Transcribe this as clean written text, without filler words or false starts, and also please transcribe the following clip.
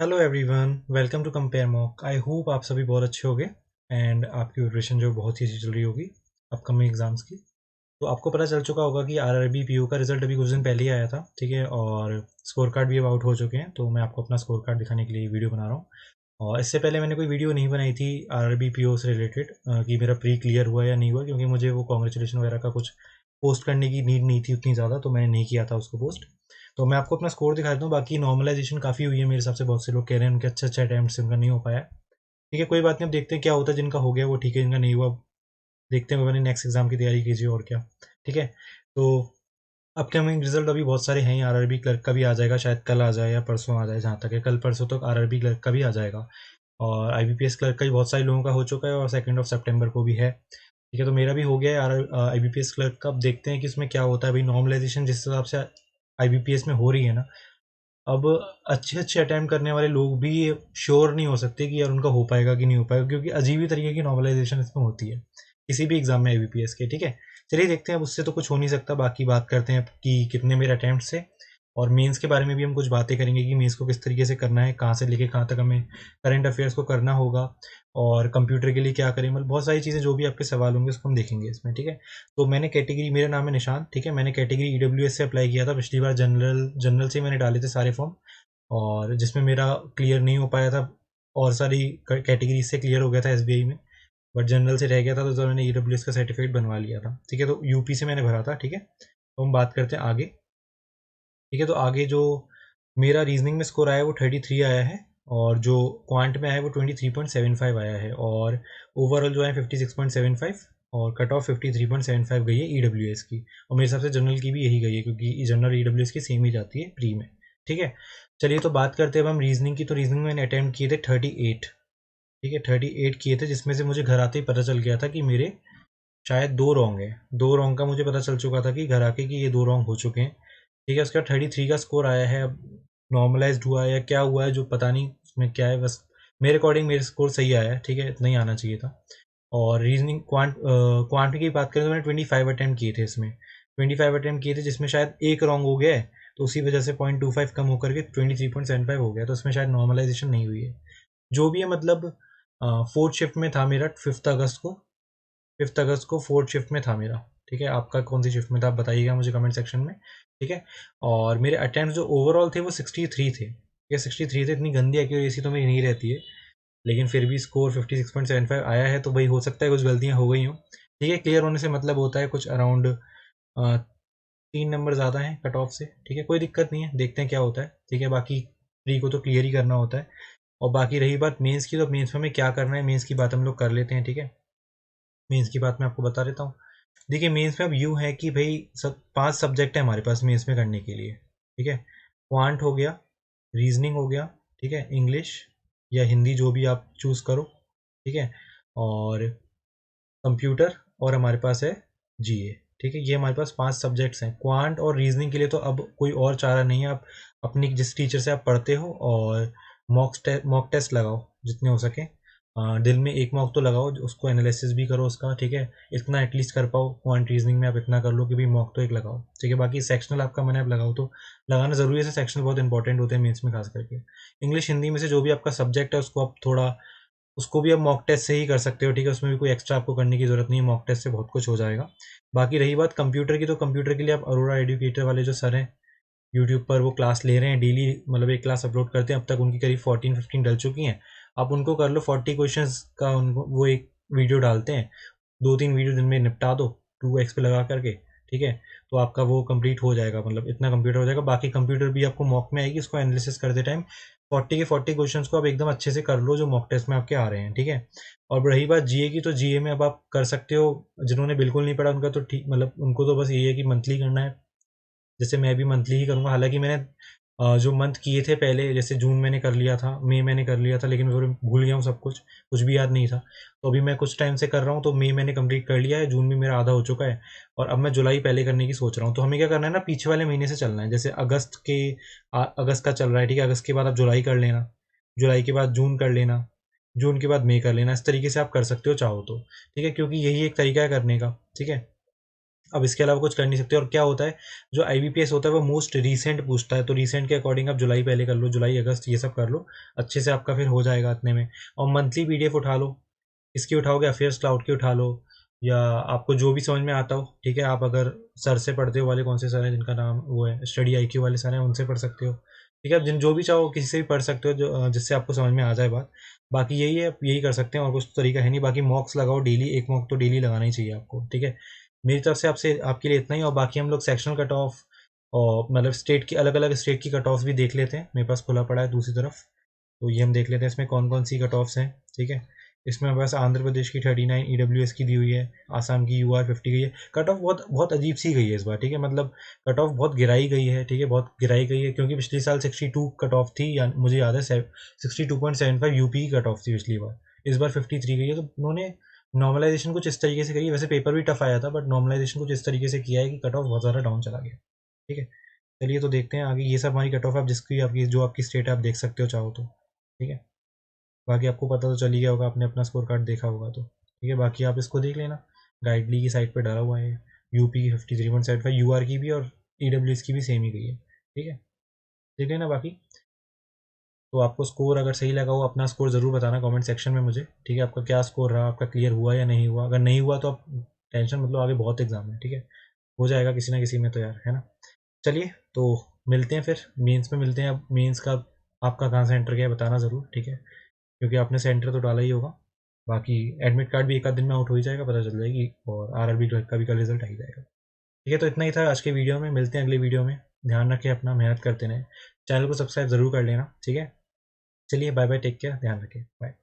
Hello everyone, welcome to compare mock. I hope आप सभी बहुत अच्छे होंगे एंड आपकी प्रिपरेशन जो बहुत ही अच्छी चल रही होगी अपकमिंग एग्जाम्स की। तो आपको पता चल चुका होगा कि आरआरबी पीओ का रिजल्ट अभी कुछ दिन पहले ही आया था, ठीक है। और स्कोर कार्ड भी अब आउट हो चुके हैं, तो मैं आपको अपना स्कोर कार्ड दिखाने के लिए वीडियो बना रहा हूँ। और इससे पहले मैंने कोई वीडियो नहीं बनाई थी आरआरबी पीओ से रिलेटेड कि मेरा प्री क्लियर हुआ या नहीं हुआ, क्योंकि मुझे वो कॉन्ग्रेचुलेशन वगैरह का कुछ पोस्ट करने की नीड नहीं थी उतनी ज़्यादा, तो मैंने नहीं किया था उसको पोस्ट। तो मैं आपको अपना स्कोर दिखा देता हूँ। बाकी नॉर्मलाइजेशन काफ़ी हुई है मेरे हिसाब से, बहुत से लोग कह रहे हैं उनके अच्छे अच्छे अटैम्प्ट उनका नहीं हो पाया। ठीक है, कोई बात नहीं, अब देखते हैं क्या होता है। जिनका हो गया वो ठीक है, जिनका नहीं हुआ देखते हैं। मैंने नेक्स्ट एग्जाम की तैयारी कीजिए और क्या। ठीक है, तो अपकमिंग रिजल्ट अभी बहुत सारे हैं। आरआरबी क्लर्क का भी आ जाएगा, शायद कल आ जाए या परसों आ जाए, जहाँ तक है कल परसों तक आरआरबी क्लर्क का भी आ जाएगा। और आईबीपीएस क्लर्क का भी बहुत सारे लोगों का हो चुका है और 2 सितंबर को भी है। ठीक है, तो मेरा भी हो गया है आर आईबीपीएस क्लर्क का। अब देखते हैं कि इसमें क्या होता है। अभी नॉर्मलाइजेशन जिस हिसाब से आईबीपीएस में हो रही है ना, अब अच्छे अच्छे अटैम्प्ट करने वाले लोग भी श्योर नहीं हो सकते कि यार उनका हो पाएगा कि नहीं हो पाएगा, क्योंकि अजीब ही तरीके की नॉर्मलाइजेशन इसमें होती है किसी भी एग्जाम में आईबीपीएस के। ठीक है, चलिए देखते हैं। अब उससे तो कुछ हो नहीं सकता, बाकी बात करते हैं कि कितने मेरे अटैम्प्ट है। और मेंस के बारे में भी हम कुछ बातें करेंगे कि मेंस को किस तरीके से करना है, कहाँ से लेके कहाँ तक हमें करंट अफेयर्स को करना होगा, और कंप्यूटर के लिए क्या करें। मतलब बहुत सारी चीज़ें, जो भी आपके सवाल होंगे उसको हम देखेंगे इसमें। ठीक है, तो मैंने कैटेगरी, मेरा नाम है निशांत। ठीक है, मैंने कैटेगरी ईडब्ल्यूएस से अप्लाई किया था पिछली बार। जनरल जनरल से मैंने डाले थे सारे फॉर्म, और जिसमें मेरा क्लियर नहीं हो पाया था। और सारी कैटेगरी से क्लियर हो गया था एसबीआई में, बट जनरल से रह गया था, तो मैंने ईडब्ल्यूएस का सर्टिफिकेट बनवा लिया था। ठीक है, तो यूपी से मैंने भरा था। ठीक है, तो हम बात करते हैं आगे। ठीक है, तो आगे जो मेरा रीजनिंग में स्कोर आया है वो 33 आया है, और जो क्वांट में आया है वो 23.75 आया है, और ओवरऑल जो है 56.75, और कट ऑफ 53.75 गई है ईडब्ल्यूएस की। और मेरे हिसाब से जनरल की भी यही गई है, क्योंकि जनरल ईडब्ल्यूएस की सेम ही जाती है प्री में। ठीक है, चलिए तो बात करते हैं अब हम रीजनिंग की। तो रीजनिंग में मैंने अटैम्प्ट किए थे 38। ठीक है, 38 किए थे, जिसमें से मुझे घर आते ही पता चल गया था कि मेरे शायद दो रॉन्ग है। दो रॉन्ग का मुझे पता चल चुका था कि घर आके कि ये दो रॉन्ग हो चुके हैं। ठीक है, उसके बाद 33 का स्कोर आया है। अब नॉर्मलाइज्ड हुआ है या क्या हुआ है जो पता नहीं उसमें क्या है, बस मेरे अकॉर्डिंग मेरे स्कोर सही आया है। ठीक है, इतना ही आना चाहिए था। और रीजनिंग क्वांट की बात करें तो मैंने 25 अटैम्प्ट किए थे इसमें। 25 अटैम्प्ट किए थे, जिसमें शायद एक रॉन्ग हो गया है, तो उसी वजह से 0.25 कम होकर के 23.75 हो गया, तो उसमें शायद नॉर्मलाइजेशन नहीं हुई है। जो भी है, मतलब फोर्थ शिफ्ट में था मेरा, 5th अगस्त को फोर्थ शिफ्ट में था मेरा। ठीक है, आपका कौन सी शिफ्ट में था आप बताइएगा मुझे कमेंट सेक्शन में। ठीक है, और मेरे अटेम्प्ट जो ओवरऑल थे वो 63 थे। ठीक है, 63 थे। इतनी गंदी एक्यूरेसी तो मेरी नहीं रहती है, लेकिन फिर भी स्कोर 56.75 आया है, तो भाई हो सकता है कुछ गलतियाँ हो गई हों। ठीक है, क्लियर होने से मतलब होता है कुछ अराउंड 3 नंबर ज़्यादा हैं कट ऑफ से। ठीक है, कोई दिक्कत नहीं है, देखते हैं क्या होता है। ठीक है, बाकी प्री को तो क्लियर ही करना होता है। और बाकी रही बात मेंस की, तो मेंस में हमें क्या करना है, मेंस की बात हम लोग कर लेते हैं। ठीक है, मेंस की बात मैं आपको बता देता हूँ। देखिए, मेंस में अब यूँ है कि भाई सब 5 सब्जेक्ट है हमारे पास मेंस में करने के लिए। ठीक है, क्वांट हो गया, रीजनिंग हो गया, ठीक है, इंग्लिश या हिंदी जो भी आप चूज़ करो। ठीक है, और कंप्यूटर, और हमारे पास है जीए। ठीक है, ये हमारे पास 5 सब्जेक्ट्स हैं। क्वांट और रीजनिंग के लिए तो अब कोई और चारा नहीं है, आप अपनी जिस टीचर से आप पढ़ते हो और मॉक टेस्ट लगाओ जितने हो सके। दिन में एक मॉक तो लगाओ, उसको एनालिसिस भी करो उसका। ठीक है, इतना एटलीस्ट कर पाओ क्वांट रीजनिंग में, आप इतना कर लो कि भाई मॉक तो एक लगाओ। ठीक है, बाकी सेक्शनल आपका मन है आप लगाओ, तो लगाना ज़रूरी है। सेक्शनल बहुत इंपॉर्टेंट होते हैं मेंस में खास करके। इंग्लिश हिंदी में से जो भी आपका सब्जेक्ट है उसको आप थोड़ा, उसको भी आप मॉक टेस्ट से ही कर सकते हो। ठीक है, उसमें भी कोई एक्स्ट्रा आपको करने की ज़रूरत नहीं है, मॉक टेस्ट से बहुत कुछ हो जाएगा। बाकी रही बात कंप्यूटर की, तो कंप्यूटर के लिए आप अरोड़ा एडुकेटर वाले जो सर हैं यूट्यूब पर, वो क्लास ले रहे हैं डेली, मतलब एक क्लास अपलोड करते हैं। अब तक उनकी करीब 14-15 डल चुकी हैं। आप उनको कर लो, 40 क्वेश्चंस का उनको वो एक वीडियो डालते हैं। 2-3 वीडियो दिन में निपटा दो 2x पे लगा करके। ठीक है, तो आपका वो कंप्लीट हो जाएगा, मतलब इतना कंप्यूटर हो जाएगा। बाकी कंप्यूटर भी आपको मॉक में आएगी, उसको एनालिसिस करते टाइम 40 के 40 क्वेश्चंस को आप एकदम अच्छे से कर लो जो मॉक टेस्ट में आपके आ रहे हैं। ठीक है, और रही बात जीए की, तो जीए में अब आप कर सकते हो। जिन्होंने बिल्कुल नहीं पढ़ा उनका तो ठीक, मतलब उनको तो बस यही है कि मंथली करना है। जैसे मैं भी मंथली ही करूँगा, हालांकि मैंने जो मंथ किए थे पहले, जैसे जून मैंने कर लिया था, मई मैंने कर लिया था, लेकिन फिर भूल गया हूँ सब कुछ, कुछ भी याद नहीं था। तो अभी मैं कुछ टाइम से कर रहा हूँ, तो मई मैंने कंप्लीट कर लिया है, जून भी मेरा आधा हो चुका है, और अब मैं जुलाई पहले करने की सोच रहा हूँ। तो हमें क्या करना है ना, पीछे वाले महीने से चलना है। जैसे अगस्त का चल रहा है, ठीक है, अगस्त के बाद आप जुलाई कर लेना, जुलाई के बाद जून कर लेना, जून के बाद मई कर लेना। इस तरीके से आप कर सकते हो चाहो तो। ठीक है, क्योंकि यही एक तरीका है करने का। ठीक है, अब इसके अलावा कुछ कर नहीं सकते। और क्या होता है, जो IBPS होता है वो मोस्ट रीसेंट पूछता है, तो रीसेंट के अकॉर्डिंग आप जुलाई पहले कर लो, जुलाई अगस्त ये सब कर लो, अच्छे से आपका फिर हो जाएगा इतने में। और मंथली PDF उठा लो, इसकी उठाओगे, अफेयर्स क्लाउड की उठा लो, या आपको जो भी समझ में आता हो, ठीक है। आप अगर सर से पढ़ते हो, वाले कौन से सर हैं जिनका नाम वो है स्टडी IQ वाले सर हैं, उनसे पढ़ सकते हो, ठीक है। आप जिन जो भी चाहो किसी से भी पढ़ सकते हो, जो जिससे आपको समझ में आ जाए बात। बाकी यही है, यही कर सकते हैं, और कुछ तरीका है नहीं। बाकी मॉक्स लगाओ डेली, एक मॉक तो डेली लगाना ही चाहिए आपको, ठीक है। मेरी तरफ से आपसे आपके लिए इतना ही। और बाकी हम लोग सेक्शनल कट ऑफ और मतलब स्टेट की, अलग अलग स्टेट की कट ऑफ भी देख लेते हैं, मेरे पास खुला पड़ा है दूसरी तरफ, तो ये हम देख लेते हैं इसमें कौन कौन सी कट ऑफ्स हैं, ठीक है। इसमें हमारे पास आंध्र प्रदेश की 39 EWS की दी हुई है, आसाम की UR 50 गई है। कट ऑफ बहुत बहुत अजीब सी गई है इस बार, ठीक है, मतलब कट ऑफ बहुत गिराई गई है, ठीक है, बहुत गिराई गई है, क्योंकि पिछले साल 62 कट ऑफ थी, या मुझे याद है 62.75 यूपी की कट ऑफ थी पिछली बार, इस बार 53 गई है। तो उन्होंने नॉर्मलाइजेशन कुछ इस तरीके से करी है, वैसे पेपर भी टफ आया था, बट नॉर्मलाइजेशन कुछ इस तरीके से किया है कि कट ऑफ बहुत ज़्यादा डाउन चला गया, ठीक है। चलिए तो देखते हैं आगे, ये सब हमारी कट ऑफ, आप जिसकी आपकी जो आपकी स्टेट है आप देख सकते हो चाहो तो, ठीक है। बाकी आपको पता तो चल ही गया होगा, आपने अपना स्कोर कार्ड देखा होगा तो, ठीक है। बाकी आप इसको देख लेना, गाइडली की साइट पे डाला हुआ है, यूपी की 53.75, UR की भी और EWS की भी सेम ही गई है, ठीक है। देख लेना बाकी। तो आपको स्कोर अगर सही लगा हो, अपना स्कोर ज़रूर बताना कमेंट सेक्शन में मुझे, ठीक है। आपका क्या स्कोर रहा, आपका क्लियर हुआ या नहीं हुआ। अगर नहीं हुआ तो आप टेंशन मतलब, आगे बहुत एग्जाम है, ठीक है, हो जाएगा किसी ना किसी में तो यार, है ना। चलिए तो मिलते हैं फिर मेंस में, मिलते हैं। अब मेंस का आपका कहाँ सेंटर गया है बताना ज़रूर, ठीक है, क्योंकि आपने सेंटर तो डाला ही होगा। बाकी एडमिट कार्ड भी एक आध दिन में आउट हो ही जाएगा, पता चल जाएगी, और RRB का भी कल रिजल्ट आ ही जाएगा, ठीक है। तो इतना ही था आज के वीडियो में, मिलते हैं अगले वीडियो में। ध्यान रखें अपना, मेहनत करते रहें, चैनल को सब्सक्राइब ज़रूर कर लेना, ठीक है। चलिए बाय बाय, टेक केयर, ध्यान रखें, बाय।